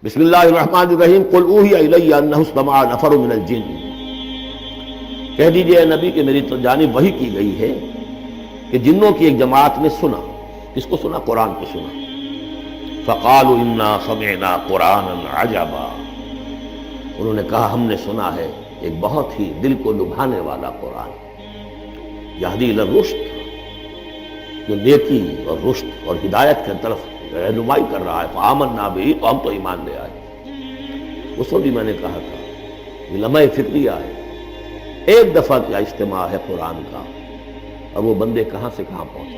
بسم اللہ الرحمن الرحیم قل اوحی الی انہ استمع نفر من الجن، کہہ دیجئے اے نبی کہ میری جانب وحی کی گئی ہے کہ جنوں کی ایک جماعت نے سنا۔ کس کو سنا؟ قرآن کو سنا۔ فقالوا انا سمعنا قرآنا عجبا، انہوں نے کہا ہم نے سنا ہے ایک بہت ہی دل کو لبھانے والا قرآن، یہدی الی الرشد، جو نیکی اور رشد اور ہدایت کی طرف رہنمائی کر رہا ہے۔ فآمنا بہ، تو ہم تو ایمان لے آئے۔ اس وقت بھی میں نے کہا تھا یہ لمحہ فکریہ ہے، ایک دفعہ کیا اجتماع ہے قرآن کا، اور وہ بندے کہاں سے کہاں پہنچے،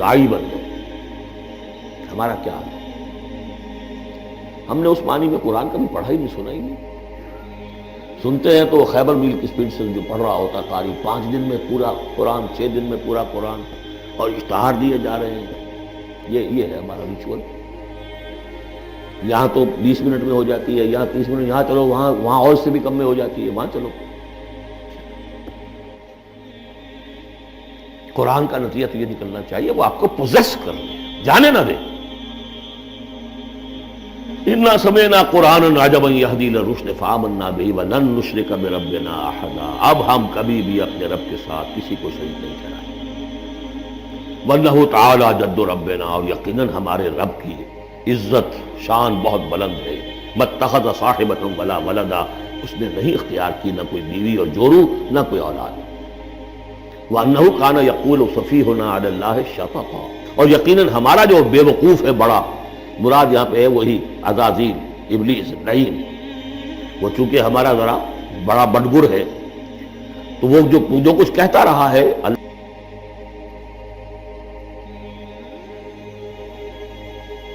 داعی بن گئے۔ ہمارا کیا حال ہے؟ ہم نے اس معنی میں قرآن کبھی پڑھا ہی نہیں، سنا ہی نہیں۔ سنتے ہیں تو خیبر میل کی سپیڈ سے جو پڑھ رہا ہوتا قاری، 5 دن میں پورا قرآن، 6 دن میں پورا قرآن، اور اشتہار دیے جا رہے ہیں۔ یہ ہے ہمارا ریچول۔ یہاں تو 20 منٹ میں ہو جاتی ہے، یہاں 30 منٹ، یہاں چلو وہاں اور سے بھی کم میں ہو جاتی ہے، وہاں چلو۔ قرآن کا نتیجہ تو یہ نکلنا چاہیے وہ آپ کو پوزیس کر لے، جانے نہ دے۔ انا سمعنا قرآنا عجبا یہدی الی الرشد فآمنا بہ ولن نشرک بربنا احدا، اب ہم کبھی بھی اپنے رب کے ساتھ کسی کو شریک نہیں ٹھہرائیں۔ وَأَنَّهُ تَعَالَى جَدُّ رَبِّنَا، اور یقیناً ہمارے رب کی عزت شان بہت بلند ہے۔ مَتَّخَذَ صَاحِبَةً وَلَا وَلَدًا، اس نے نہیں اختیار کی نہ کوئی بیوی اور جورو نہ کوئی اولاد۔ وَأَنَّهُ كَانَ يَقُولُ سَفِيهُنَا عَلَى اللَّهِ شَطَطًا، اور یقیناً ہمارا جو بے وقوف ہے بڑا، مراد یہاں پہ ہے وہی عزازیل، ابلیس، لعین، وہ چونکہ ہمارا ذرا بڑا بڈگر ہے، تو وہ جو کچھ کہتا رہا ہے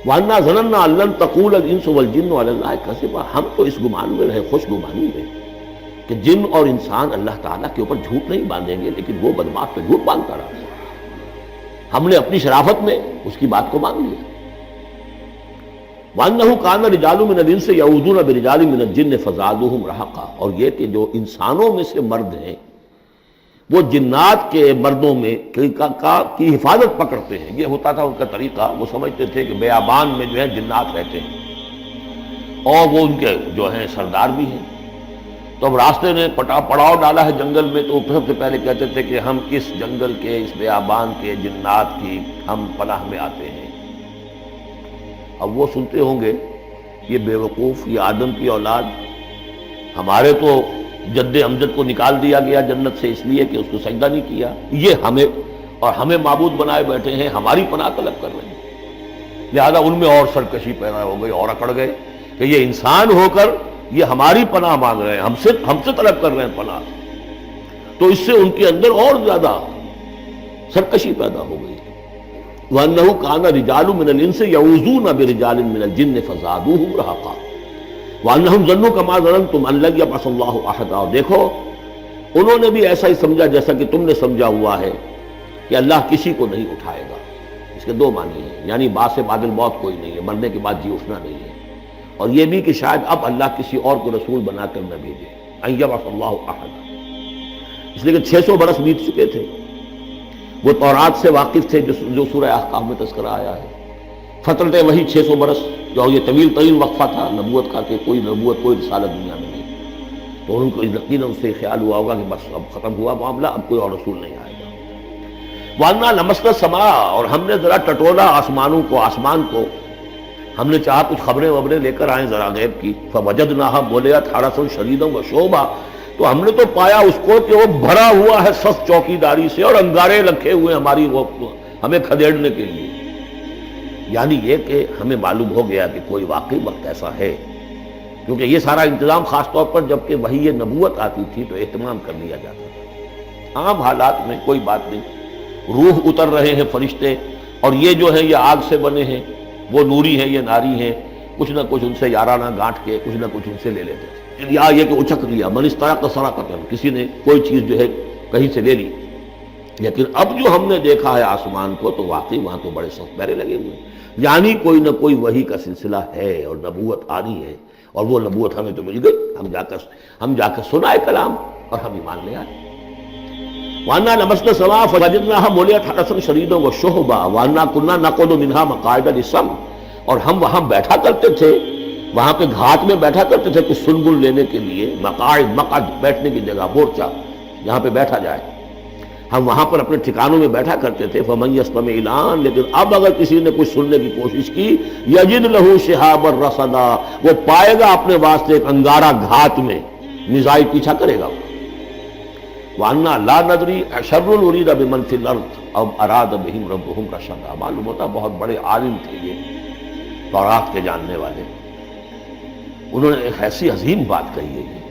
وَأَنَّا ظَنَنَّا أَن لَّن تَقُولَ الْإِنسُ وَالْجِنُّ عَلَى اللَّهِ كَذِبًا، ہم تو اس گمان میں رہے، خوش گمانی میں کہ جن اور انسان اللہ تعالیٰ کے اوپر جھوٹ نہیں باندھیں گے، لیکن وہ بدماش پہ جھوٹ باندھتا رہا۔ ہم نے اپنی شرافت میں اس کی بات کو مان لیا۔ وَأَنَّهُ كَانَ رِجَالٌ مِّنَ الْإِنسِ يَعُوذُونَ بِرِجَالٍ مِّنَ الْجِنِّ فَزَادُوهُمْ رَهَقًا، اور یہ کہ جو انسانوں میں سے مرد ہیں وہ جنات کے مردوں میں کی حفاظت پکڑتے ہیں۔ یہ ہوتا تھا ان کا طریقہ، وہ سمجھتے تھے کہ بیابان میں جو ہے جنات رہتے ہیں اور وہ ان کے جو ہیں سردار بھی ہیں، تو اب راستے نے پڑاؤ ڈالا ہے جنگل میں، تو سب سے پہلے کہتے تھے کہ ہم اس جنگل کے، اس بیابان کے جنات کی ہم پناہ میں آتے ہیں۔ اب وہ سنتے ہوں گے یہ بے وقوف، یہ آدم کی اولاد، ہمارے تو جد امجد کو نکال دیا گیا جنت سے اس لیے کہ اس کو سجدہ نہیں کیا، یہ ہمیں معبود بنائے بیٹھے ہیں، ہماری پناہ طلب کر رہے ہیں۔ لہذا ان میں اور سرکشی پیدا ہو گئی، اور اکڑ گئے کہ یہ انسان ہو کر یہ ہماری پناہ مانگ رہے ہیں، ہم سے طلب کر رہے ہیں پناہ، تو اس سے ان کے اندر اور زیادہ سرکشی پیدا ہو گئی۔ وَأَنَّهُ كَانَ رِجَالٌ مِّنَ الْإِنسِ يَعُوذُونَ بِرِجَالٍ مِّنَ الْجِنِّ فَزَادُوهُمْ رَهَقًا وَأَنَّهُمْ ظَنُّوا كَمَا ظَنَنتُمْ أَن لَّن يَبْعَثَ اللَّهُ أَحَدًا، اور دیکھو انہوں نے بھی ایسا ہی سمجھا جیسا کہ تم نے سمجھا ہوا ہے کہ اللہ کسی کو نہیں اٹھائے گا۔ اس کے 2 معنی ہیں، یعنی بعد سے بعد الموت کوئی نہیں ہے، مرنے کے بعد جی اٹھنا نہیں ہے، اور یہ بھی کہ شاید اب اللہ کسی اور کو رسول بنا کر نہ بھیجے، أن يبعث الله أحدا، اس لیے کہ 600 برس بیت چکے تھے، وہ تورات سے واقف تھے جو سورہ احقاف میں تذکرہ آیا ہے۔ فترت وہی 600 برس، جو یہ طویل وقفہ تھا نبوت کا کہ کوئی نبوت کوئی رسالت دنیا میں نہیں، تو ان کو یقیناً اس سے خیال ہوا ہوگا کہ بس اب ختم ہوا معاملہ، اب کوئی اور رسول نہیں آئے گا۔ وَأَنَّا لَمَسْنَا السَّمَاءَ، اور ہم نے ذرا ٹٹولا آسمان کو، ہم نے چاہا کچھ خبریں لے کر آئیں ذرا غیب کی، فَوَجَدْنَاهَا مُلِئَتْ حَرَسًا شَدِيدًا وَشُعُبًا، تو ہم نے تو پایا اس کو کہ وہ بھرا ہوا ہے سخت چوکیداری سے، اور انگارے رکھے ہوئے ہماری وہ ہمیں کھدیڑنے کے لیے۔ یعنی یہ کہ ہمیں معلوم ہو گیا کہ کوئی واقعی وقت ایسا ہے، کیونکہ یہ سارا انتظام خاص طور پر جب کہ وہی یہ نبوت آتی تھی تو اہتمام کر لیا جاتا تھا۔ عام حالات میں کوئی بات نہیں، روح اتر رہے ہیں فرشتے، اور یہ جو ہے یہ آگ سے بنے ہیں، وہ نوری ہیں، یہ ناری ہیں، کچھ نہ کچھ ان سے یارانہ گانٹھ کے کچھ نہ کچھ ان سے لے لیتے تھے، یا یہ کہ اچک لیا، من استرق سرقۃ، کسی نے کوئی چیز جو ہے کہیں سے لے لی۔ لیکن اب جو ہم نے دیکھا ہے آسمان کو، تو واقعی وہاں تو بڑے سخت پہرے لگے ہوئے ہیں، یعنی کوئی نہ کوئی وحی کا سلسلہ ہے اور نبوت آنی ہے، اور وہ نبوت ہمیں تو مل گئی، ہم جا کر سنائے کلام اور ہم ایمان لے آئے۔ وَأَنَّا لَمَسْنَا السَّمَاءَ فَوَجَدْنَاهَا مُلِئَتْ حَرَسًا شَدِيدًا وَشُهُبًا وَأَنَّا كُنَّا نَقْعُدُ مِنْهَا مَقَاعِدَ لِلسَّمْعِ اور ہم وہاں بیٹھا کرتے تھے، وہاں پہ گھاٹ میں بیٹھا کرتے تھے کچھ سنبل لینے کے لیے، مقعد بیٹھنے کی جگہ، مورچہ جہاں پہ بیٹھا جائے، ہم وہاں پر اپنے ٹھکانوں میں بیٹھا کرتے تھے۔ فمن یستمع الان، لیکن اب اگر کسی نے کچھ سننے کی کوشش کی، یجد لہ شہابا رصدا، وہ پائے گا اپنے واسطے ایک انگارہ گھات میں، میزائل پیچھا کرے گا۔ وَأَنَّا لَا نَدْرِي أَشَرٌّ أُرِيدَ بِمَنْ فِي الْأَرْضِ أَمْ أَرَادَ بِهِمْ رَبُّهُمْ رَشَدًا۔ معلوم ہوتا بہت بڑے عالم تھے یہ، تورات کے جاننے والے، انہوں نے ایک ایسی عظیم بات کہی ہے یہ،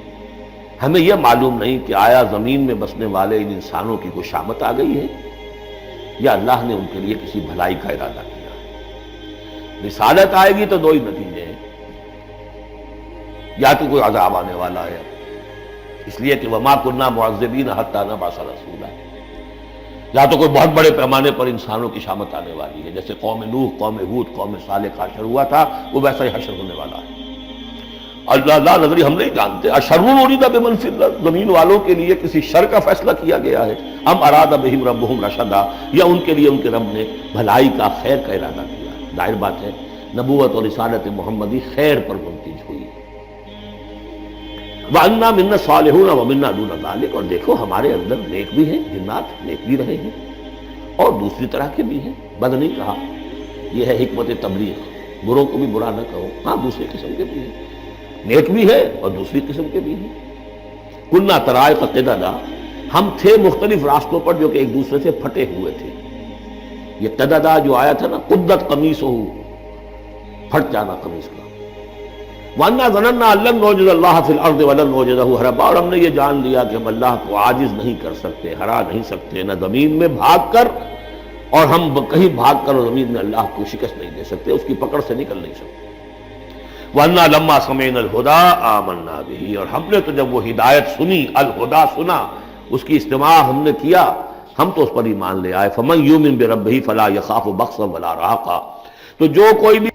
ہمیں یہ معلوم نہیں کہ آیا زمین میں بسنے والے ان انسانوں کی کوئی شامت آ گئی ہے یا اللہ نے ان کے لیے کسی بھلائی کا ارادہ کیا ہے۔ رسالت آئے گی تو دو ہی نتیجے ہیں، یا تو کوئی عذاب آنے والا ہے، اس لیے کہ وما كنا معذبین حتی نبعث رسولا، یا تو کوئی بہت بڑے پیمانے پر انسانوں کی شامت آنے والی ہے، جیسے قوم نوح، قوم ہود، قوم صالح کا حشر ہوا تھا، وہ ویسا ہی حشر ہونے والا ہے۔ اللہ لا نظری، ہم نہیں جانتے، اشر ارید بمن فی الارض، زمین والوں کے لیے کسی شر کا فیصلہ کیا گیا ہے، ام اراد بہم ربہم رشدا، یا ان کے لیے ان کے رب نے بھلائی کا، خیر کا ارادہ کیا ہے۔ ظاہر بات ہے نبوت اور رسالت محمدی خیر پر منتج ہوئی۔ وَأَنَّا مِنَّا الصَّالِحُونَ وَمِنَّا دُونَ ذَلِكَ، اور دیکھو ہمارے اندر نیک بھی ہیں، جنات نیک بھی رہے ہیں اور دوسری طرح کے بھی ہیں، بد نہیں کہا، یہ ہے حکمت تبلیغ، بروں کو بھی برا نہ کہو، ہاں دوسرے قسم کے بھی ہیں، نیک بھی ہے اور دوسری قسم کے بھی ہیں۔ کُنَّا طَرَائِقَ قِدَدًا، ہم تھے مختلف راستوں پر جو کہ ایک دوسرے سے پھٹے ہوئے تھے۔ یہ قددا جو آیا تھا نا، قدت قمیصہ، پھٹ جانا قمیص کا۔ وَأَنَّا ظَنَنَّا أَن لَّن نُعْجِزَ اللَّهَ فِي الْأَرْضِ وَلَن نُعْجِزَهُ هَرَبًا، اور ہم نے یہ جان لیا کہ ہم اللہ کو عاجز نہیں کر سکتے، ہرا نہیں سکتے، نہ زمین میں بھاگ کر، اور ہم کہیں بھاگ کر اور زمین میں اللہ کو شکست نہیں دے سکتے، اس کی پکڑ سے نکل نہیں سکتے۔ وَأَنَّا لَمَّا سَمِعْنَا الْهُدَىٰ آمَنَّا بِهِ، اور ہم نے تو جب وہ ہدایت سنی، الہدا سنا، اس کی استماع ہم نے کیا، ہم تو اس پر ایمان لے آئے۔ فَمَن يُؤْمِن بِرَبِّهِ فَلَا يَخَافُ بَخْسًا وَلَا رَهَقًا، تو جو کوئی بھی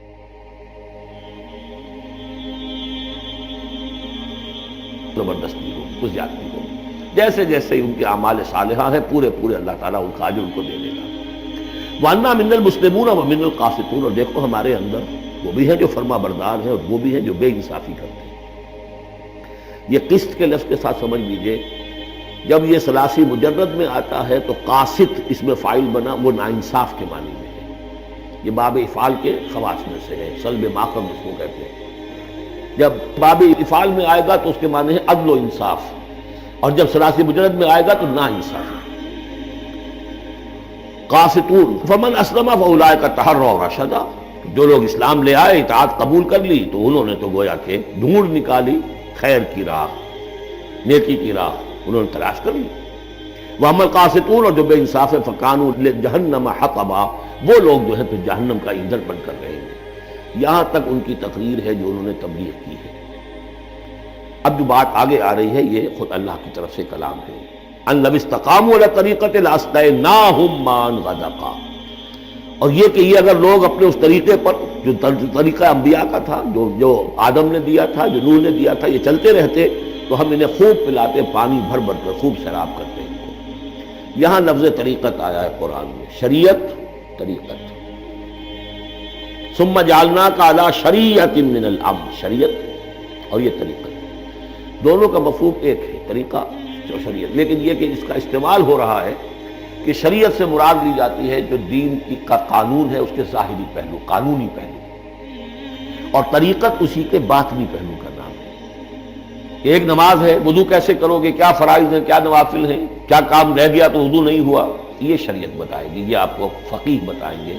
زبردستی ہو، کچھ زیادتی ہو، جیسے جیسے ان کے اعمال صالحہ ہیں، پورے پورے اللہ تعالیٰ ان کا اجر ان کو دے دے گا۔ وَأَنَّا مِنَّا الْمُسْلِمُونَ وَمِنَّا الْقَاسِطُونَ، اور دیکھو ہمارے اندر وہ بھی ہیں جو فرما بردار ہیں اور وہ بھی ہیں جو بے انصافی کرتے ہیں۔ یہ قسط کے لفظ کے ساتھ سمجھ لیجئے، جب یہ ثلاثی مجرد میں آتا ہے تو قاسط اس میں فاعل بنا، وہ ناانصاف کے معنی میں ہے، یہ باب افعال کے خواص میں سے ہے، سلب ماقم اس کو کہتے ہیں۔ جب باب افعال میں آئے گا تو اس کے معنی ہے عدل و انصاف، اور جب ثلاثی مجرد میں آئے گا تو ناانصافی۔ قاسطون فمن اسلم فاولئک تحروا رشدا، جو لوگ اسلام لے آئے، اطاعت قبول کر لی، تو انہوں نے تو گویا کہ ڈھونڈ نکالی خیر کی راہ، نیکی کی راہ انہوں نے تلاش کر لی۔ واما القاسطون، اور جو بے انصاف فکانوا لجہنم حطبا، وہ لوگ جو ہے پھر جہنم کا ایندھن بن کر رہیں گے۔ یہاں تک ان کی تقریر ہے جو انہوں نے تبلیغ کی ہے۔ اب جو بات آگے آ رہی ہے یہ خود اللہ کی طرف سے کلام ہے، ان لو استقاموا علی طریقۃ لاسقیناہم ماء غدقا، اور یہ کہ یہ اگر لوگ اپنے اس طریقے پر جو طریقہ انبیاء کا تھا، جو آدم نے دیا تھا، جو نوح نے دیا تھا، یہ چلتے رہتے تو ہم انہیں خوب پلاتے، پانی بھر بھر کر خوب شراب کرتے ان کو۔ یہاں لفظ طریقت آیا ہے قرآن میں، شریعت، طریقت۔ ثم جعلناک علی شریعۃ من الامر، شریعت اور یہ طریقت، دونوں کا مفہوم ایک ہے، طریقہ اور شریعت، لیکن یہ کہ اس کا استعمال ہو رہا ہے کہ شریعت سے مراد لی جاتی ہے جو دین کا قانون ہے، اس کے ظاہری پہلو، قانونی پہلو، اور طریقت اسی کے باطنی پہلو کا نام ہے۔ ایک نماز ہے، وضو کیسے کرو گے، کیا فرائض ہیں، کیا نوافل ہیں، کیا کام رہ گیا تو وضو نہیں ہوا، یہ شریعت بتائے گی، یہ آپ کو فقیہ بتائیں گے،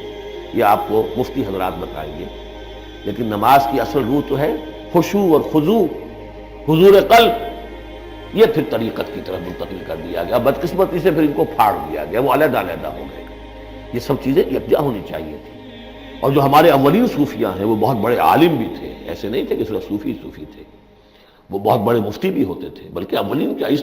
یہ آپ کو مفتی حضرات بتائیں گے۔ لیکن نماز کی اصل روح تو ہے خشوع اور خضوع، حضور قلب، یہ پھر طریقت کی طرف منتقل کر دیا گیا، بدقسمتی سے پھر ان کو پھاڑ دیا گیا، وہ علیحدہ علیحدہ ہو گئے۔ یہ سب چیزیں یکجا ہونی چاہیے تھی، اور جو ہمارے اولین صوفیاء ہیں وہ بہت بڑے عالم بھی تھے، ایسے نہیں تھے کہ صرف صوفی تھے، وہ بہت بڑے مفتی بھی ہوتے تھے، بلکہ اولین کیا اس